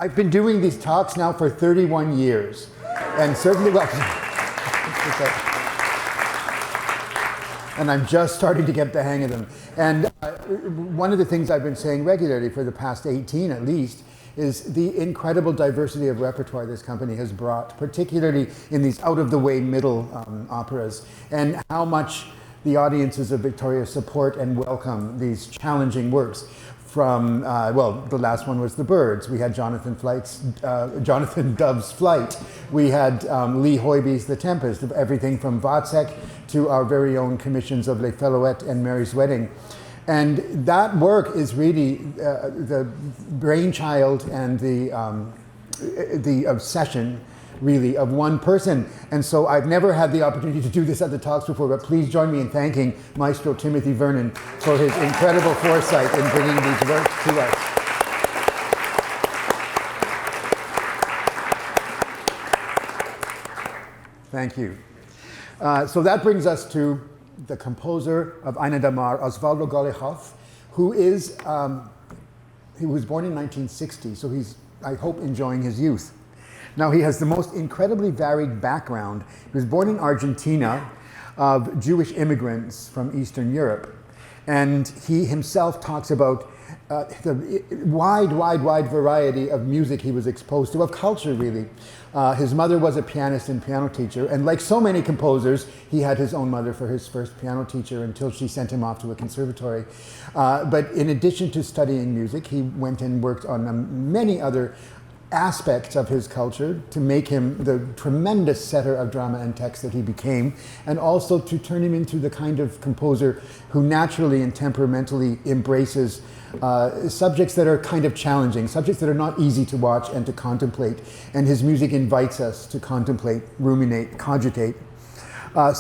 I've been doing these talks now for 31 years, and certainly, well, and I'm just starting to get the hang of them. And one of the things I've been saying regularly for the past 18 at least is the incredible diversity of repertoire this company has brought, particularly in these out-of-the-way middle operas, and how much the audiences of Victoria support and welcome these challenging works. From, well, the last one was The Birds. We had Jonathan Dove's Flight. We had Lee Hoybe's The Tempest, everything from Wozzeck to our very own commissions of Les Felouettes and Mary's Wedding. And that work is really the brainchild and the obsession, really, of one person. And so I've never had the opportunity to do this at the talks before, but please join me in thanking Maestro Timothy Vernon for his incredible foresight in bringing these works to us. Thank you. So that brings us to the composer of Ainadamar, Osvaldo Golijov, who is, he was born in 1960, so he's, I hope, enjoying his youth. Now, he has the most incredibly varied background. He was born in Argentina of Jewish immigrants from Eastern Europe. And he himself talks about the wide variety of music he was exposed to, of culture, really. His mother was a pianist and piano teacher, and like so many composers, he had his own mother for his first piano teacher until she sent him off to a conservatory. But in addition to studying music, he went and worked on many other aspects of his culture to make him the tremendous setter of drama and text that he became, and also to turn him into the kind of composer who naturally and temperamentally embraces subjects that are kind of challenging, subjects that are not easy to watch and to contemplate. And his music invites us to contemplate, ruminate, cogitate. I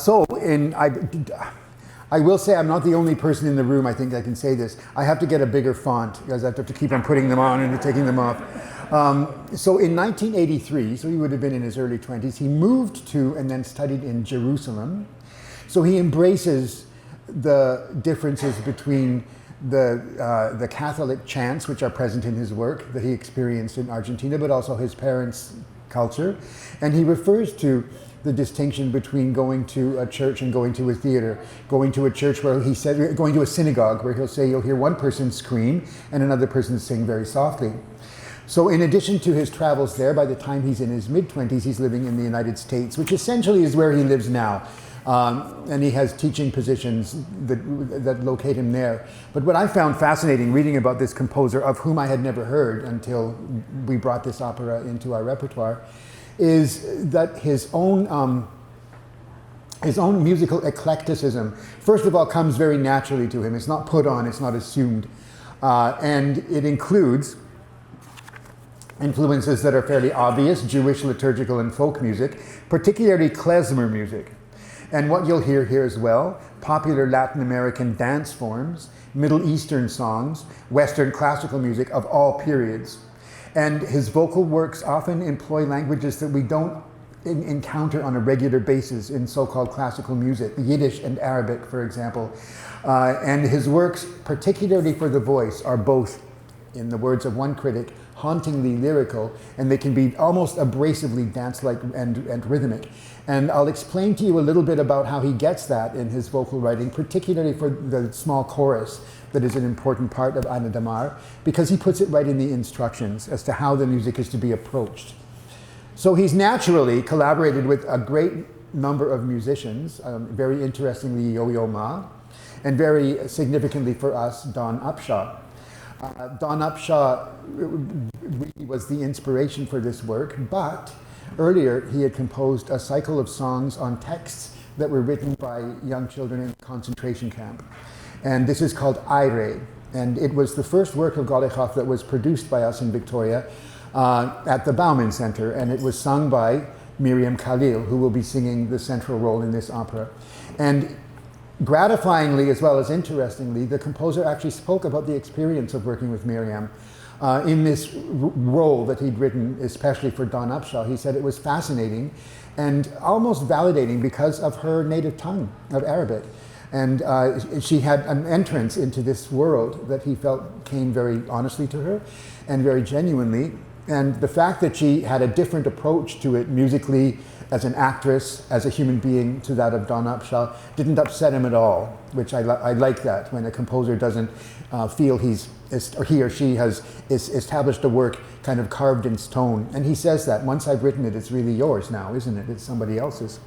will say I'm not the only person in the room, I think I can say this. I have to get a bigger font because I have to keep on putting them on and taking them off. So in 1983, so he would have been in his early 20s, he moved to and then studied in Jerusalem. So he embraces the differences between the Catholic chants, which are present in his work, that he experienced in Argentina, but also his parents' culture. And he refers to the distinction between going to a church and going to a theater. Going to a church where he said, going to a synagogue where he'll say you'll hear one person scream and another person sing very softly. So in addition to his travels there, by the time he's in his mid-20s, he's living in the United States, which essentially is where he lives now. And he has teaching positions that locate him there. But what I found fascinating reading about this composer, of whom I had never heard until we brought this opera into our repertoire, is that his own musical eclecticism, first of all, comes very naturally to him. It's not put on, it's not assumed. And it includes influences that are fairly obvious, Jewish liturgical and folk music, particularly klezmer music. And what you'll hear here as well, popular Latin American dance forms, Middle Eastern songs, Western classical music of all periods. And his vocal works often employ languages that we don't encounter on a regular basis in so-called classical music, Yiddish and Arabic, for example. And his works, particularly for the voice, are both, in the words of one critic, hauntingly lyrical, and they can be almost abrasively dance-like and rhythmic. And I'll explain to you a little bit about how he gets that in his vocal writing, particularly for the small chorus that is an important part of Ainadamar, because he puts it right in the instructions as to how the music is to be approached. So he's naturally collaborated with a great number of musicians, very interestingly Yo-Yo Ma, and very significantly for us, Don Upshaw. Don Upshaw really was the inspiration for this work, but earlier he had composed a cycle of songs on texts that were written by young children in a concentration camp. And this is called Aire, and it was the first work of Golijov that was produced by us in Victoria at the Bauman Center, and it was sung by Miriam Khalil, who will be singing the central role in this opera. And gratifyingly, as well as interestingly, the composer actually spoke about the experience of working with Miriam in this role that he'd written, especially for Don Upshaw. He said it was fascinating and almost validating because of her native tongue of Arabic. And she had an entrance into this world that he felt came very honestly to her and very genuinely. And the fact that she had a different approach to it musically, as an actress, as a human being, to that of Don Upshaw, didn't upset him at all, which I like that, when a composer doesn't feel he or she has established a work kind of carved in stone. And he says that, once I've written it, it's really yours now, isn't it? It's somebody else's.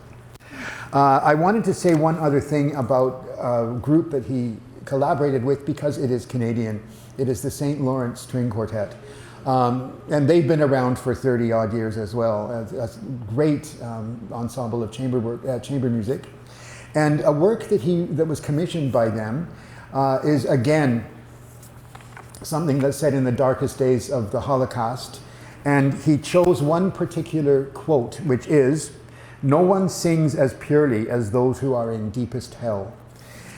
I wanted to say one other thing about a group that he collaborated with, because it is Canadian. It is the St. Lawrence String Quartet. And they've been around for 30 odd years as well. A great ensemble of chamber music. And a work that was commissioned by them is, again, something that's said in the darkest days of the Holocaust. And he chose one particular quote, which is, "No one sings as purely as those who are in deepest hell."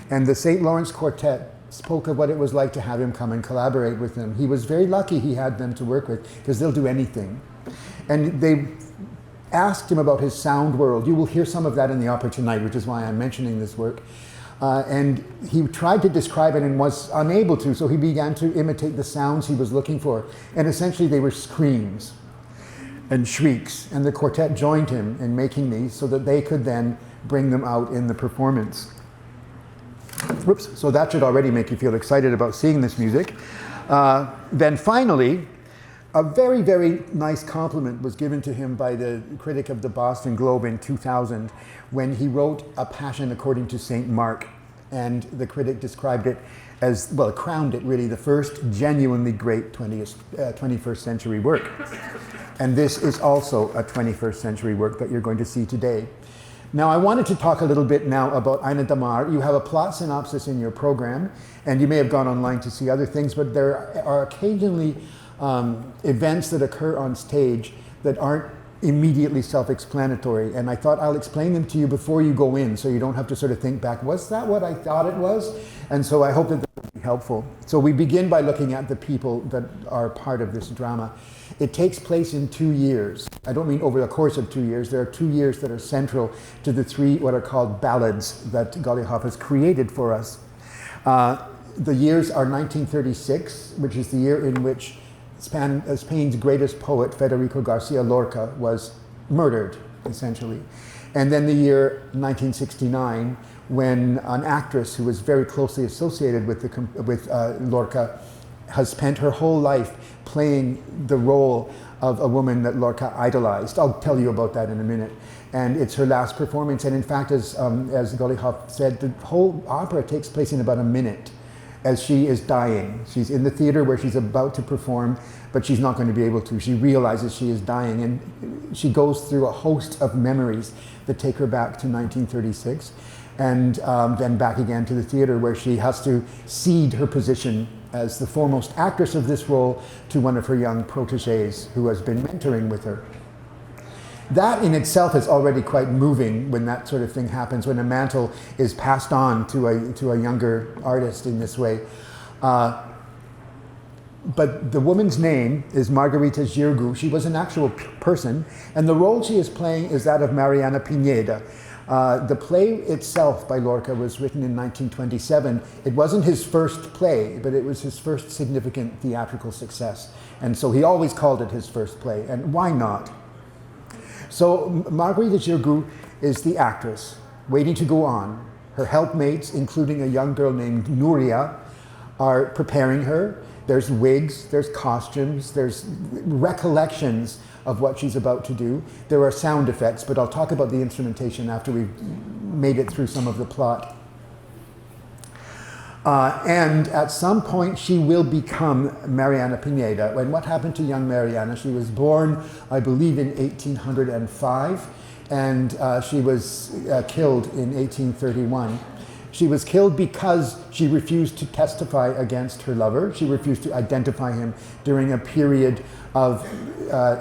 And the St. Lawrence Quartet spoke of what it was like to have him come and collaborate with them. He was very lucky he had them to work with, because they'll do anything. And they asked him about his sound world. You will hear some of that in the opera tonight, which is why I'm mentioning this work. And he tried to describe it and was unable to, so he began to imitate the sounds he was looking for. And essentially they were screams and shrieks, and the quartet joined him in making these so that they could then bring them out in the performance. Whoops, so that should already make you feel excited about seeing this music. Then finally, a very, very nice compliment was given to him by the critic of the Boston Globe in 2000 when he wrote A Passion According to St. Mark. And the critic described it as, well, crowned it really the first genuinely great 21st century work. And this is also a 21st century work that you're going to see today. Now, I wanted to talk a little bit now about Ainadamar. You have a plot synopsis in your program, and you may have gone online to see other things, but there are occasionally events that occur on stage that aren't immediately self-explanatory, and I thought I'll explain them to you before you go in, so you don't have to sort of think back, was that what I thought it was? And so I hope that will be helpful. So we begin by looking at the people that are part of this drama. It takes place in 2 years. I don't mean over the course of 2 years. There are 2 years that are central to the three what are called ballads that Golijov has created for us. The years are 1936, which is the year in which Spain's greatest poet, Federico Garcia Lorca, was murdered, essentially. And then the year 1969, when an actress who was very closely associated with Lorca has spent her whole life playing the role of a woman that Lorca idolized. I'll tell you about that in a minute. And it's her last performance. And in fact, as Golijov said, the whole opera takes place in about a minute as she is dying. She's in the theater where she's about to perform, but she's not going to be able to. She realizes she is dying, and she goes through a host of memories that take her back to 1936, and then back again to the theater where she has to cede her position as the foremost actress of this role to one of her young proteges who has been mentoring with her. That in itself is already quite moving when that sort of thing happens, when a mantle is passed on to a younger artist in this way. But the woman's name is Margarita Xirgu. She was an actual person, and the role she is playing is that of Mariana Pineda. The play itself by Lorca was written in 1927. It wasn't his first play, but it was his first significant theatrical success. And so he always called it his first play, and why not? So Margarita Xirgu is the actress, waiting to go on. Her helpmates, including a young girl named Nuria, are preparing her. There's wigs, there's costumes, there's recollections of what she's about to do. There are sound effects, but I'll talk about the instrumentation after we've made it through some of the plot. And at some point she will become Mariana Pineda. And what happened to young Mariana? She was born, I believe, in 1805, and she was killed in 1831. She was killed because she refused to testify against her lover. She refused to identify him during a period of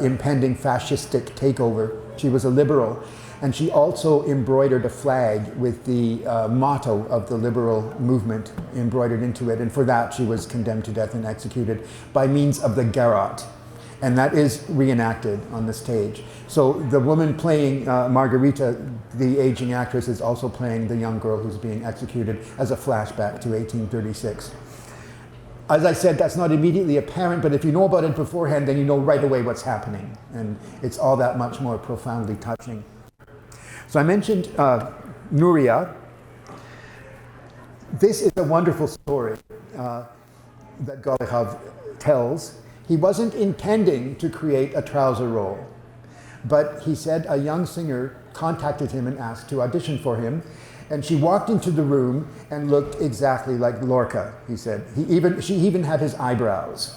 impending fascistic takeover. She was a liberal. And she also embroidered a flag with the motto of the liberal movement embroidered into it. And for that, she was condemned to death and executed by means of the garrote. And that is reenacted on the stage. So the woman playing Margarita, the aging actress, is also playing the young girl who's being executed as a flashback to 1836. As I said, that's not immediately apparent, but if you know about it beforehand, then you know right away what's happening. And it's all that much more profoundly touching. So I mentioned Nuria. This is a wonderful story that Golijov tells. He wasn't intending to create a trouser role, but he said a young singer contacted him and asked to audition for him. And she walked into the room and looked exactly like Lorca, he said. She even had his eyebrows.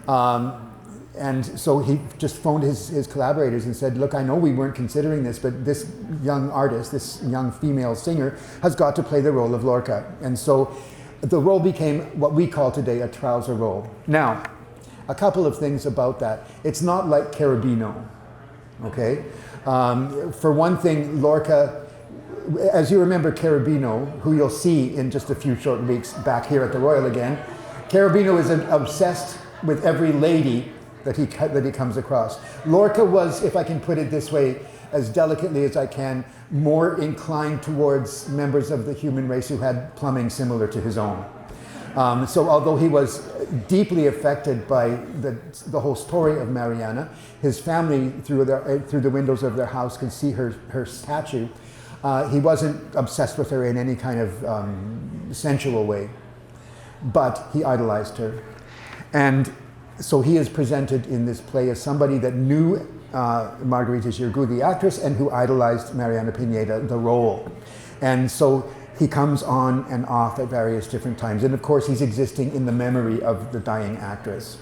And so he just phoned his collaborators and said, look, I know we weren't considering this, but this young artist, this young female singer, has got to play the role of Lorca. And so the role became what we call today a trouser role. Now, a couple of things about that. It's not like Carabino, okay? For one thing, Lorca, as you remember Carabino, who you'll see in just a few short weeks back here at the Royal again, Carabino is obsessed with every lady that he comes across. Lorca was, if I can put it this way, as delicately as I can, more inclined towards members of the human race who had plumbing similar to his own. So although he was deeply affected by the whole story of Mariana, his family through the windows of their house could see her statue. He wasn't obsessed with her in any kind of sensual way, but he idolized her. And so he is presented in this play as somebody that knew Margarita Xirgu, the actress, and who idolized Mariana Pineda, the role. And so he comes on and off at various different times. And of course, he's existing in the memory of the dying actress.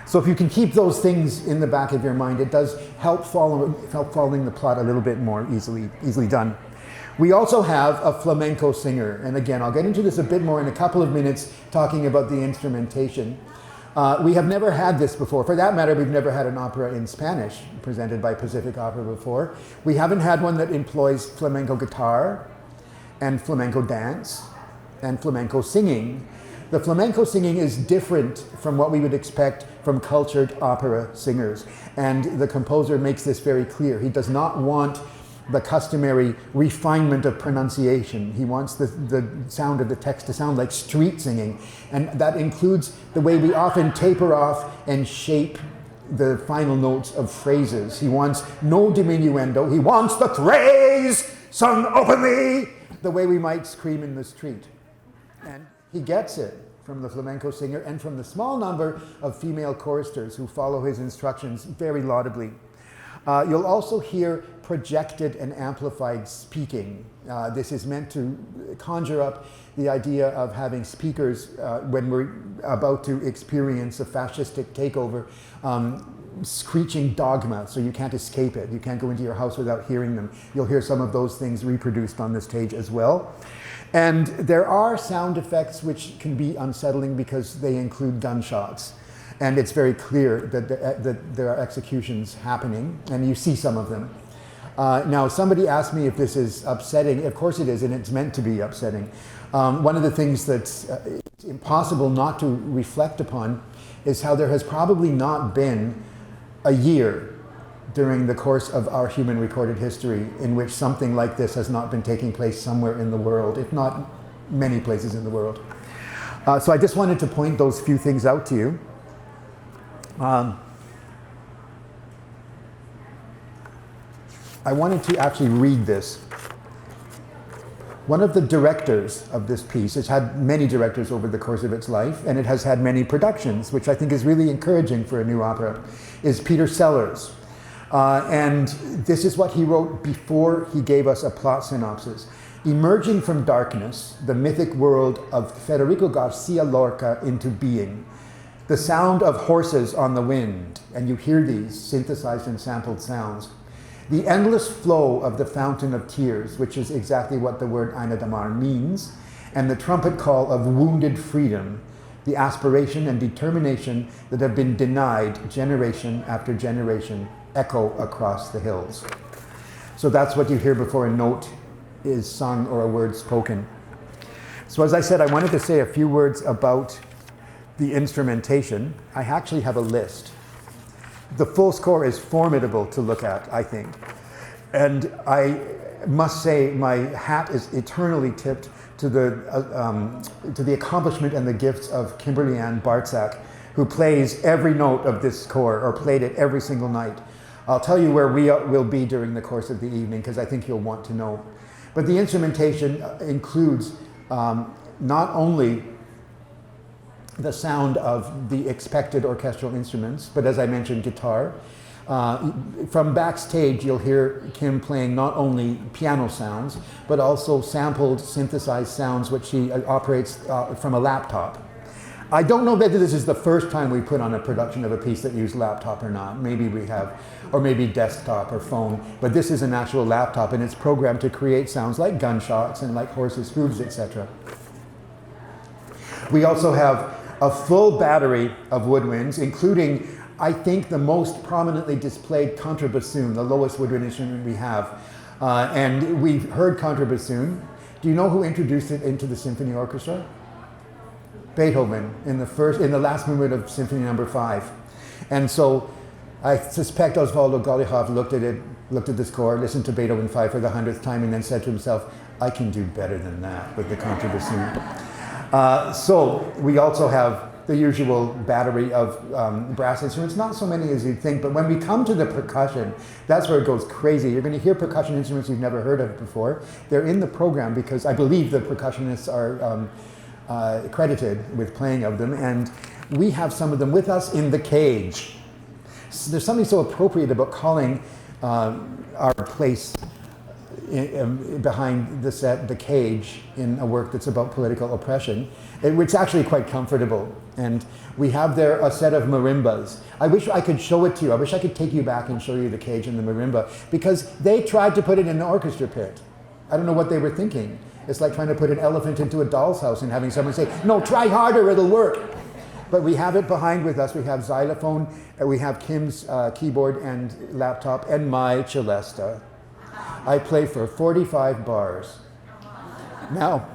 So if you can keep those things in the back of your mind, it does help following the plot a little bit more easily done. We also have a flamenco singer. And again, I'll get into this a bit more in a couple of minutes, talking about the instrumentation. We have never had this before. For that matter, we've never had an opera in Spanish presented by Pacific Opera before. We haven't had one that employs flamenco guitar and flamenco dance and flamenco singing. The flamenco singing is different from what we would expect from cultured opera singers. And the composer makes this very clear. He does not want the customary refinement of pronunciation. He wants the sound of the text to sound like street singing. And that includes the way we often taper off and shape the final notes of phrases. He wants no diminuendo. He wants the phrase sung openly, the way we might scream in the street. And he gets it from the flamenco singer and from the small number of female choristers who follow his instructions very laudably. You'll also hear projected and amplified speaking. This is meant to conjure up the idea of having speakers when we're about to experience a fascistic takeover, screeching dogma, so you can't escape it. You can't go into your house without hearing them. You'll hear some of those things reproduced on the stage as well. And there are sound effects which can be unsettling because they include gunshots. And it's very clear that there are executions happening, and you see some of them. Now, somebody asked me if this is upsetting. Of course it is, and it's meant to be upsetting. One of the things that's impossible not to reflect upon is how there has probably not been a year during the course of our human recorded history in which something like this has not been taking place somewhere in the world, if not many places in the world. So I just wanted to point those few things out to you. I wanted to actually read this. One of the directors of this piece, it's had many directors over the course of its life, and it has had many productions, which I think is really encouraging for a new opera, is Peter Sellers. And this is what he wrote before he gave us a plot synopsis. Emerging from darkness, the mythic world of Federico Garcia Lorca into being. The sound of horses on the wind, and you hear these synthesized and sampled sounds. The endless flow of the fountain of tears, which is exactly what the word Ainadamar means, and the trumpet call of wounded freedom, the aspiration and determination that have been denied generation after generation, echo across the hills. So that's what you hear before a note is sung or a word spoken. So as I said, I wanted to say a few words about the instrumentation. I actually have a list. The full score is formidable to look at, I think. And I must say my hat is eternally tipped to the accomplishment and the gifts of Kimberly Ann Bartzak, who plays every note of this score, or played it every single night. I'll tell you where we will be during the course of the evening, because I think you'll want to know. But the instrumentation includes not only the sound of the expected orchestral instruments, but as I mentioned, guitar. From backstage, you'll hear Kim playing not only piano sounds, but also sampled, synthesized sounds, which she operates from a laptop. I don't know whether this is the first time we put on a production of a piece that used laptop or not. Maybe we have, or maybe desktop or phone, but this is an actual laptop, and it's programmed to create sounds like gunshots and like horses' hooves, etc. We also have a full battery of woodwinds, including, I think, the most prominently displayed contrabassoon, the lowest woodwind instrument we have. And we've heard contrabassoon. Do you know who introduced it into the symphony orchestra? Beethoven, in the last movement of Symphony Number 5. And so I suspect Osvaldo Golijov looked at the score, listened to Beethoven 5 for the 100th time, and then said to himself, I can do better than that with the contrabassoon. So we also have the usual battery of brass instruments, not so many as you'd think, but when we come to the percussion, that's where it goes crazy. You're going to hear percussion instruments you've never heard of before. They're in the program because I believe the percussionists are credited with playing of them, and we have some of them with us in the cage. So there's something so appropriate about calling our place behind the set the cage in a work that's about political oppression. It's actually quite comfortable, and we have there a set of marimbas. I wish I could show it to you. I wish I could take you back and show you the cage and the marimba, because they tried to put it in the orchestra pit. I don't know what they were thinking. It's like trying to put an elephant into a doll's house and having someone say, no, try harder, it'll work. But we have it behind with us. We have xylophone, and we have Kim's keyboard and laptop, and my celesta. I play for 45 bars. Now,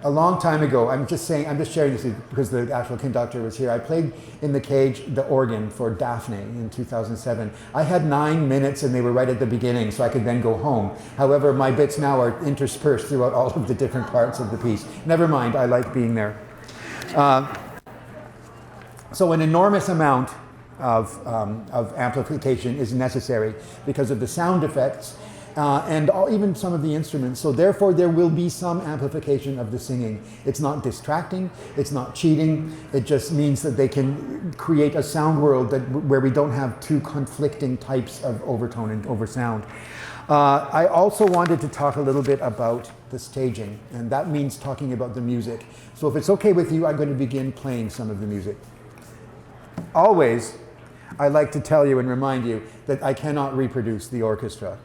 a long time ago, I'm just sharing this because the actual conductor was here. I played in the cage the organ for Daphne in 2007. I had 9 minutes and they were right at the beginning, so I could then go home. However, my bits now are interspersed throughout all of the different parts of the piece. Never mind, I like being there. So an enormous amount of amplification is necessary because of the sound effects and even some of the instruments. So therefore there will be some amplification of the singing. It's not distracting, it's not cheating, it just means that they can create a sound world where we don't have two conflicting types of overtone and oversound. I also wanted to talk a little bit about the staging, and that means talking about the music. So if it's okay with you, I'm going to begin playing some of the music. Always, I like to tell you and remind you that I cannot reproduce the orchestra.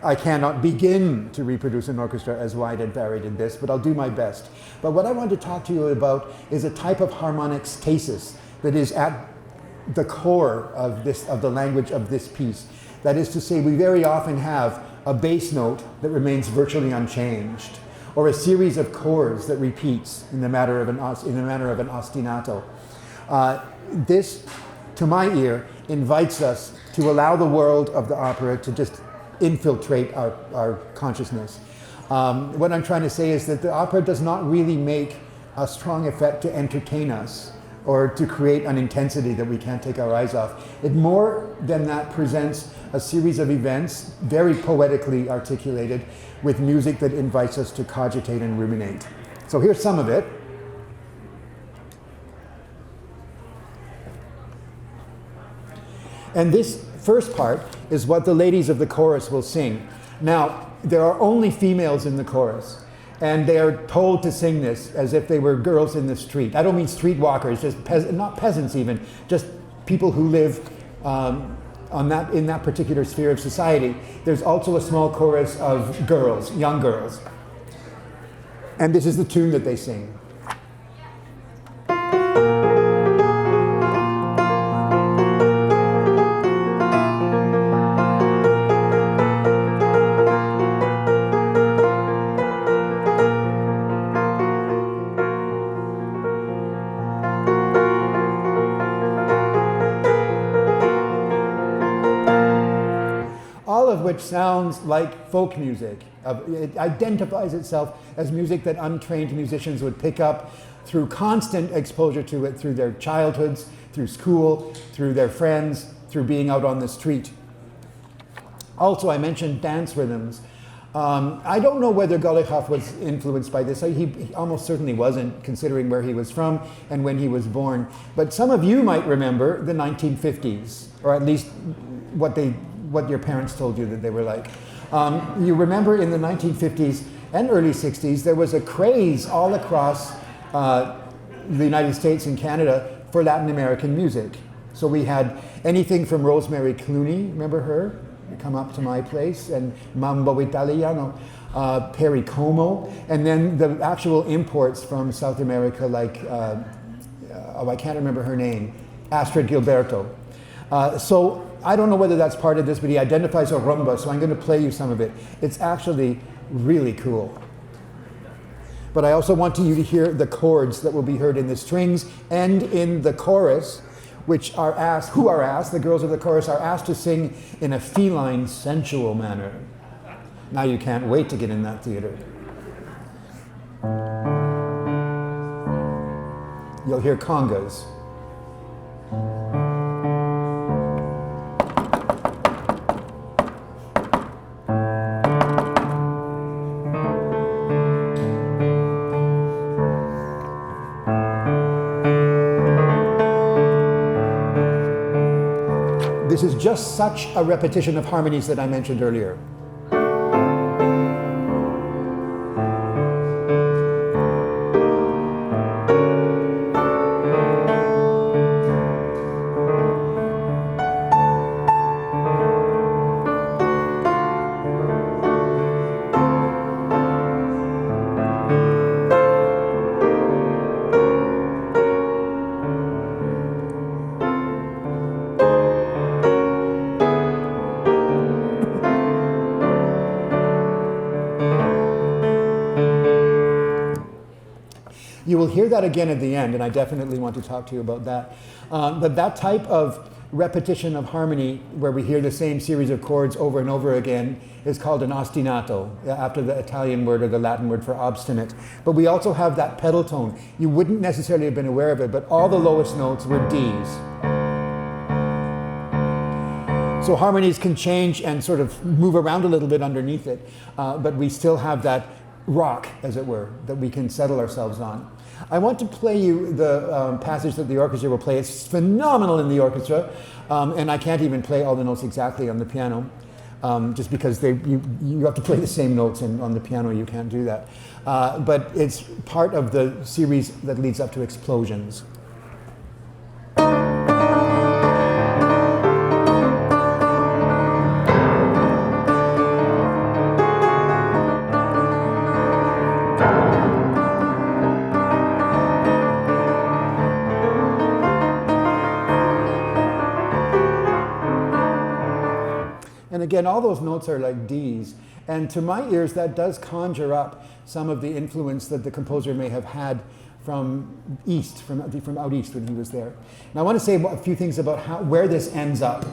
I cannot begin to reproduce an orchestra as wide and varied in this, but I'll do my best. But what I want to talk to you about is a type of harmonic stasis that is at the core of the language of this piece. That is to say, we very often have a bass note that remains virtually unchanged, or a series of chords that repeats in the manner of an ostinato. This, to my ear, invites us to allow the world of the opera to just infiltrate our consciousness. What I'm trying to say is that the opera does not really make a strong effect to entertain us or to create an intensity that we can't take our eyes off. It more than that presents a series of events, very poetically articulated, with music that invites us to cogitate and ruminate. So here's some of it. And this first part is what the ladies of the chorus will sing. Now, there are only females in the chorus, and they are told to sing this as if they were girls in the street. I don't mean streetwalkers, just not peasants even, just people who live in that particular sphere of society. There's also a small chorus of girls, young girls. And this is the tune that they sing. all of which sounds like folk music. It identifies itself as music that untrained musicians would pick up through constant exposure to it, through their childhoods, through school, through their friends, through being out on the street. Also, I mentioned dance rhythms. I don't know whether Golijov was influenced by this. He almost certainly wasn't, considering where he was from and when he was born. But some of you might remember the 1950s, or at least what your parents told you that they were like. You remember in the 1950s and early 60s, there was a craze all across the United States and Canada for Latin American music. So we had anything from Rosemary Clooney, remember her? Come Up to My Place, and Mambo Italiano, Perry Como, and then the actual imports from South America like, I can't remember her name, Astrid Gilberto. So I don't know whether that's part of this, but he identifies a rumba, so I'm going to play you some of it. It's actually really cool. But I also want you to hear the chords that will be heard in the strings and in the chorus, which are asked, the girls of the chorus are asked to sing in a feline, sensual manner. Now you can't wait to get in that theater. You'll hear congas. This is just such a repetition of harmonies that I mentioned earlier. You will hear that again at the end, and I definitely want to talk to you about that. But that type of repetition of harmony, where we hear the same series of chords over and over again, is called an ostinato, after the Italian word or the Latin word for obstinate. But we also have that pedal tone. You wouldn't necessarily have been aware of it, but all the lowest notes were Ds. So harmonies can change and sort of move around a little bit underneath it, but we still have that rock, as it were, that we can settle ourselves on. I want to play you the passage that the orchestra will play. It's phenomenal in the orchestra, and I can't even play all the notes exactly on the piano, just because you have to play the same notes, and on the piano you can't do that. But it's part of the series that leads up to Explosions. And again, all those notes are like Ds. And to my ears, that does conjure up some of the influence that the composer may have had from east, from out east when he was there. Now I want to say a few things about where this ends up.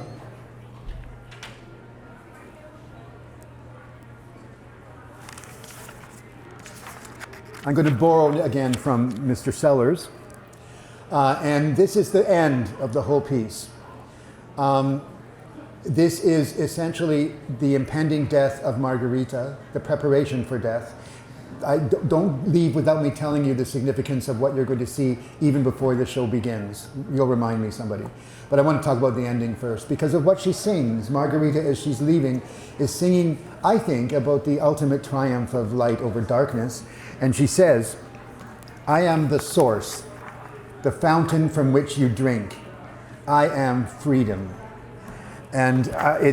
I'm going to borrow again from Mr. Sellers. And this is the end of the whole piece. This is essentially the impending death of Margarita, the preparation for death. Don't leave without me telling you the significance of what you're going to see even before the show begins. You'll remind me, somebody. But I want to talk about the ending first because of what she sings. Margarita, as she's leaving, is singing, I think, about the ultimate triumph of light over darkness. And she says, "I am the source, the fountain from which you drink. I am freedom." And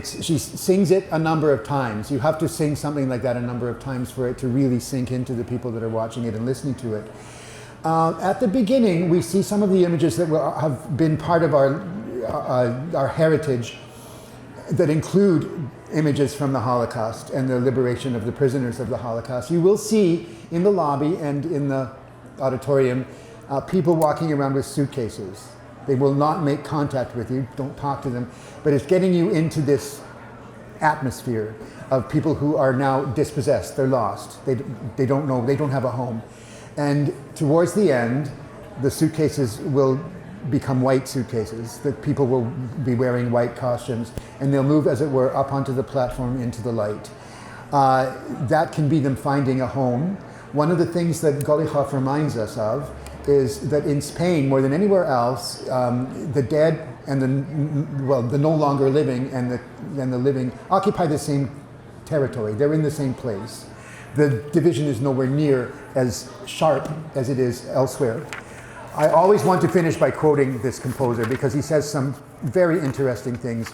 she sings it a number of times. You have to sing something like that a number of times for it to really sink into the people that are watching it and listening to it. At the beginning, we see some of the images that have been part of our heritage that include images from the Holocaust and the liberation of the prisoners of the Holocaust. You will see in the lobby and in the auditorium people walking around with suitcases. They will not make contact with you, don't talk to them, but it's getting you into this atmosphere of people who are now dispossessed. They're lost. They don't know. They don't have a home. And towards the end, the suitcases will become white suitcases. The people will be wearing white costumes, and they'll move, as it were, up onto the platform into the light. That can be them finding a home. One of the things that Golijov reminds us of is that in Spain, more than anywhere else, the dead and the no longer living and the living occupy the same territory. They're in the same place. The division is nowhere near as sharp as it is elsewhere. I always want to finish by quoting this composer because he says some very interesting things.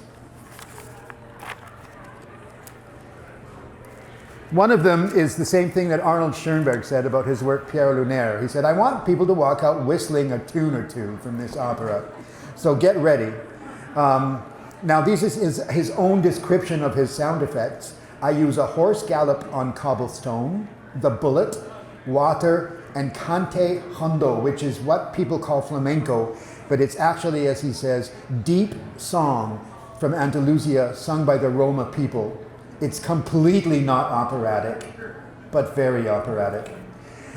One of them is the same thing that Arnold Schoenberg said about his work Pierre Lunaire. He said, I want people to walk out whistling a tune or two from this opera. So get ready. Now this is his own description of his sound effects. I use a horse gallop on cobblestone, the bullet, water, and cante hondo, which is what people call flamenco, but it's actually, as he says, deep song from Andalusia sung by the Roma people. It's completely not operatic, but very operatic.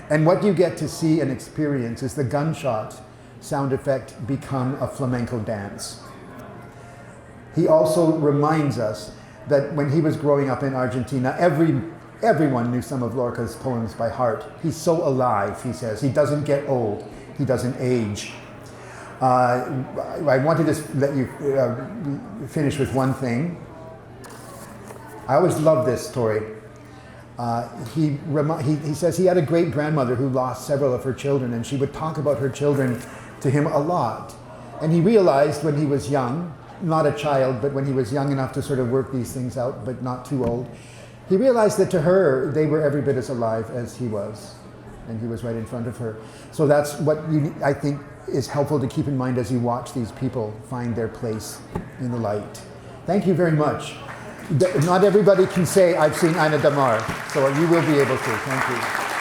And what you get to see and experience is the gunshot sound effect become a flamenco dance. He also reminds us that when he was growing up in Argentina, everyone knew some of Lorca's poems by heart. He's so alive, he says. He doesn't get old. He doesn't age. I wanted to let you finish with one thing. I always love this story. He says he had a great grandmother who lost several of her children, and she would talk about her children to him a lot. And he realized when he was young, not a child, but when he was young enough to sort of work these things out, but not too old, he realized that to her, they were every bit as alive as he was. And he was right in front of her. So that's what I think is helpful to keep in mind as you watch these people find their place in the light. Thank you very much. Not everybody can say, I've seen Ainadamar, so you will be able to. Thank you.